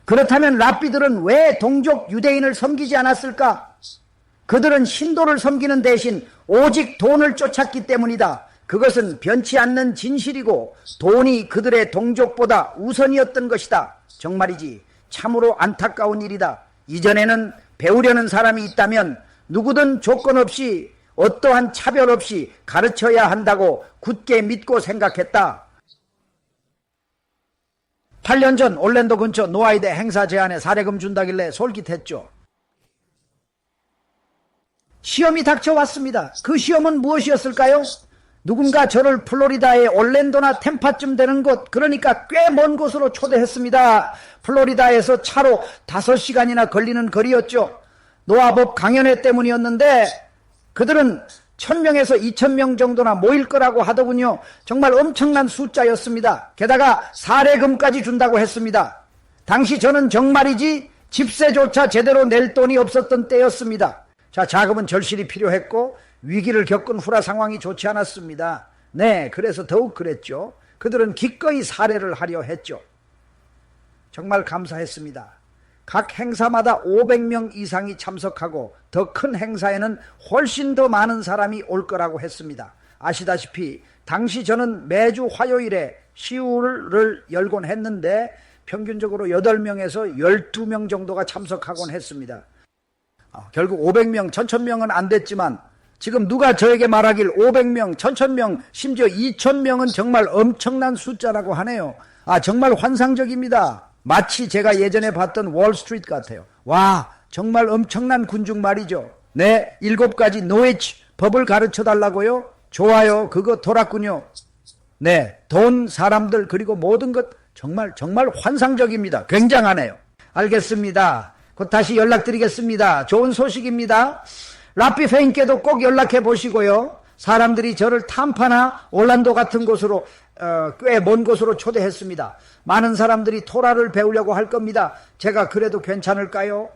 그렇다면 랍비들은 왜 동족 유대인을 섬기지 않았을까? 그들은 신도를 섬기는 대신 오직 돈을 쫓았기 때문이다. 그것은 변치 않는 진실이고 돈이 그들의 동족보다 우선이었던 것이다. 정말이지 참으로 안타까운 일이다. 이전에는 배우려는 사람이 있다면 누구든 조건 없이 어떠한 차별 없이 가르쳐야 한다고 굳게 믿고 생각했다. 8년 전 올랜도 근처 노아이대 행사 제안에 사례금 준다길래 솔깃했죠. 시험이 닥쳐왔습니다. 그 시험은 무엇이었을까요? 누군가 저를 플로리다의 올랜도나 템파쯤 되는 곳, 그러니까 꽤 먼 곳으로 초대했습니다. 플로리다에서 차로 5시간이나 걸리는 거리였죠. 노아법 강연회 때문이었는데 그들은 1000명에서 2000명 정도나 모일 거라고 하더군요. 정말 엄청난 숫자였습니다. 게다가 사례금까지 준다고 했습니다. 당시 저는 정말이지 집세조차 제대로 낼 돈이 없었던 때였습니다. 자, 자금은 절실히 필요했고 위기를 겪은 후라 상황이 좋지 않았습니다. 네, 그래서 더욱 그랬죠. 그들은 기꺼이 사례를 하려 했죠. 정말 감사했습니다. 각 행사마다 500명 이상이 참석하고 더 큰 행사에는 훨씬 더 많은 사람이 올 거라고 했습니다. 아시다시피 당시 저는 매주 화요일에 시우를 열곤 했는데 평균적으로 8명에서 12명 정도가 참석하곤 했습니다. 결국 500명, 1000명은 안 됐지만 지금 누가 저에게 말하길 500명, 1000명, 심지어 2000명은 정말 엄청난 숫자라고 하네요. 정말 환상적입니다. 마치 제가 예전에 봤던 월스트리트 같아요. 와, 정말 엄청난 군중 말이죠. 네, 7가지 노예치 법을 가르쳐 달라고요? 좋아요. 그거 돌았군요. 네, 돈, 사람들, 그리고 모든 것 정말 환상적입니다. 굉장하네요. 알겠습니다. 곧 다시 연락드리겠습니다. 좋은 소식입니다. 랍비 페인께도 꼭 연락해 보시고요. 사람들이 저를 탐파나 올란도 같은 곳으로 꽤 먼 곳으로 초대했습니다. 많은 사람들이 토라를 배우려고 할 겁니다. 제가 그래도 괜찮을까요?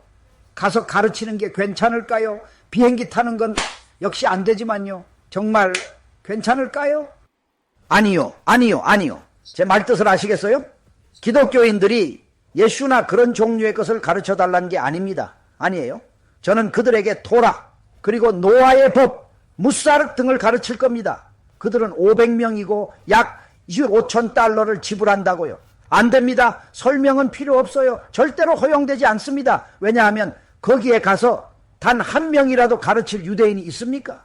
가서 가르치는 게 괜찮을까요? 비행기 타는 건 역시 안 되지만요. 정말 괜찮을까요? 아니요. 제 말뜻을 아시겠어요? 기독교인들이 예수나 그런 종류의 것을 가르쳐 달라는 게 아닙니다. 아니에요. 저는 그들에게 토라, 그리고 노아의 법, 무사르 등을 가르칠 겁니다. 그들은 500명이고 약 25,000달러를 지불한다고요. 안 됩니다. 설명은 필요 없어요. 절대로 허용되지 않습니다. 왜냐하면 거기에 가서 단 한 명이라도 가르칠 유대인이 있습니까?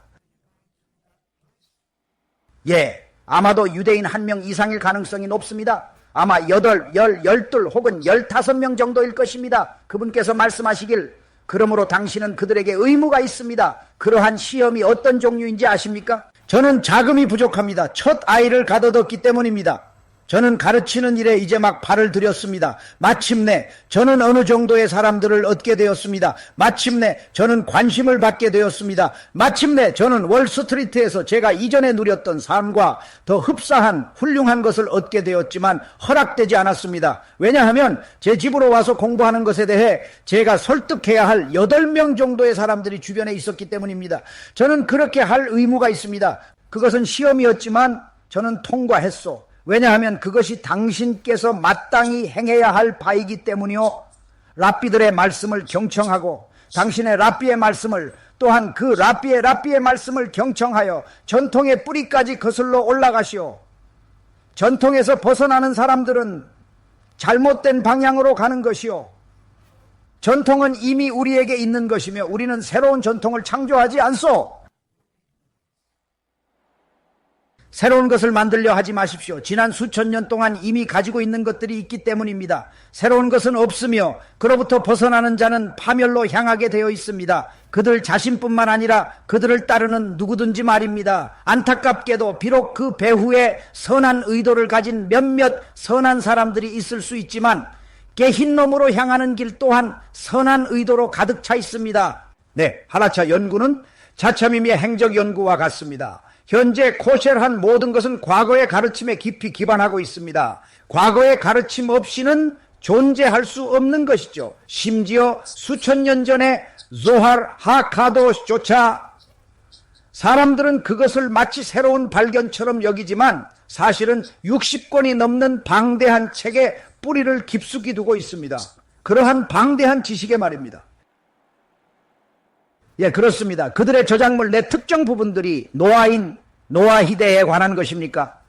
예, 아마도 유대인 1명 이상일 가능성이 높습니다. 아마 8, 10, 12 혹은 15명 정도일 것입니다. 그분께서 말씀하시길, 그러므로 당신은 그들에게 의무가 있습니다. 그러한 시험이 어떤 종류인지 아십니까? 저는 자금이 부족합니다. 첫 아이를 가둬뒀기 때문입니다. 저는 가르치는 일에 이제 막 발을 들였습니다. 마침내 저는 어느 정도의 사람들을 얻게 되었습니다. 마침내 저는 관심을 받게 되었습니다. 마침내 저는 월스트리트에서 제가 이전에 누렸던 삶과 더 흡사한 훌륭한 것을 얻게 되었지만 허락되지 않았습니다. 왜냐하면 제 집으로 와서 공부하는 것에 대해 제가 설득해야 할 8명 정도의 사람들이 주변에 있었기 때문입니다. 저는 그렇게 할 의무가 있습니다. 그것은 시험이었지만 저는 통과했소. 왜냐하면 그것이 당신께서 마땅히 행해야 할 바이기 때문이요. 랍비들의 말씀을 경청하고 당신의 랍비의 말씀을, 또한 그 랍비의 말씀을 경청하여 전통의 뿌리까지 거슬러 올라가시오. 전통에서 벗어나는 사람들은 잘못된 방향으로 가는 것이요. 전통은 이미 우리에게 있는 것이며 우리는 새로운 전통을 창조하지 않소. 새로운 것을 만들려 하지 마십시오. 지난 수천 년 동안 이미 가지고 있는 것들이 있기 때문입니다. 새로운 것은 없으며 그로부터 벗어나는 자는 파멸로 향하게 되어 있습니다. 그들 자신뿐만 아니라 그들을 따르는 누구든지 말입니다. 안타깝게도 비록 그 배후에 선한 의도를 가진 몇몇 선한 사람들이 있을 수 있지만 개흰 놈으로 향하는 길 또한 선한 의도로 가득 차 있습니다. 네, 하라차 연구는 자차미미의 행적 연구와 같습니다. 현재 코쉘한 모든 것은 과거의 가르침에 깊이 기반하고 있습니다. 과거의 가르침 없이는 존재할 수 없는 것이죠. 심지어 수천 년 전에 조할 하카도조차 사람들은 그것을 마치 새로운 발견처럼 여기지만 사실은 60권이 넘는 방대한 책에 뿌리를 깊숙이 두고 있습니다. 그러한 방대한 지식의 말입니다. 예, 그렇습니다. 그들의 저작물 내 특정 부분들이 노아히데에 관한 것입니까?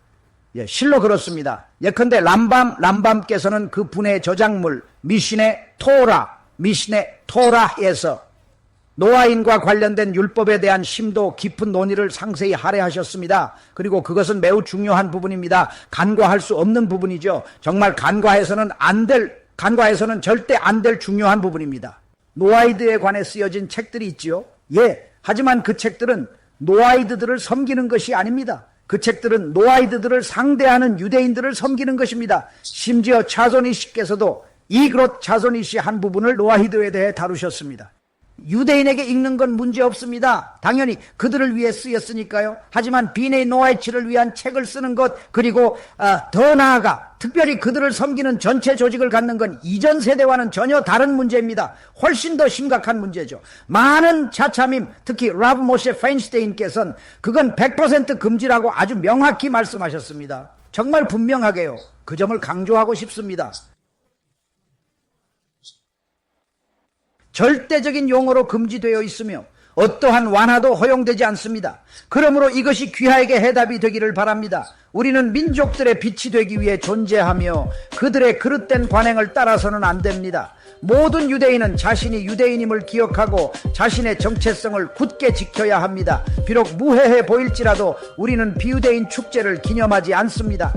예, 실로 그렇습니다. 예컨대 람밤께서는 그 분의 저작물 미신의 토라에서 노아인과 관련된 율법에 대한 심도 깊은 논의를 상세히 할애하셨습니다. 그리고 그것은 매우 중요한 부분입니다. 간과할 수 없는 부분이죠. 정말 간과해서는 절대 안 될 중요한 부분입니다. 노아이드에 관해 쓰여진 책들이 있지요. 예, 하지만 그 책들은 노아이드들을 섬기는 것이 아닙니다. 그 책들은 노아이드들을 상대하는 유대인들을 섬기는 것입니다. 심지어 차손이씨께서도 이그롯 차손이씨 한 부분을 노아이드에 대해 다루셨습니다. 유대인에게 읽는 건 문제없습니다. 당연히 그들을 위해 쓰였으니까요. 하지만 비네이 노아이치를 위한 책을 쓰는 것, 그리고 더 나아가 특별히 그들을 섬기는 전체 조직을 갖는 건 이전 세대와는 전혀 다른 문제입니다. 훨씬 더 심각한 문제죠. 많은 차참임, 특히 라브 모셰 페인슈테인께서는 그건 100% 금지라고 아주 명확히 말씀하셨습니다. 정말 분명하게요. 그 점을 강조하고 싶습니다. 절대적인 용어로 금지되어 있으며 어떠한 완화도 허용되지 않습니다. 그러므로 이것이 귀하에게 해답이 되기를 바랍니다. 우리는 민족들의 빛이 되기 위해 존재하며 그들의 그릇된 관행을 따라서는 안 됩니다. 모든 유대인은 자신이 유대인임을 기억하고 자신의 정체성을 굳게 지켜야 합니다. 비록 무해해 보일지라도 우리는 비유대인 축제를 기념하지 않습니다.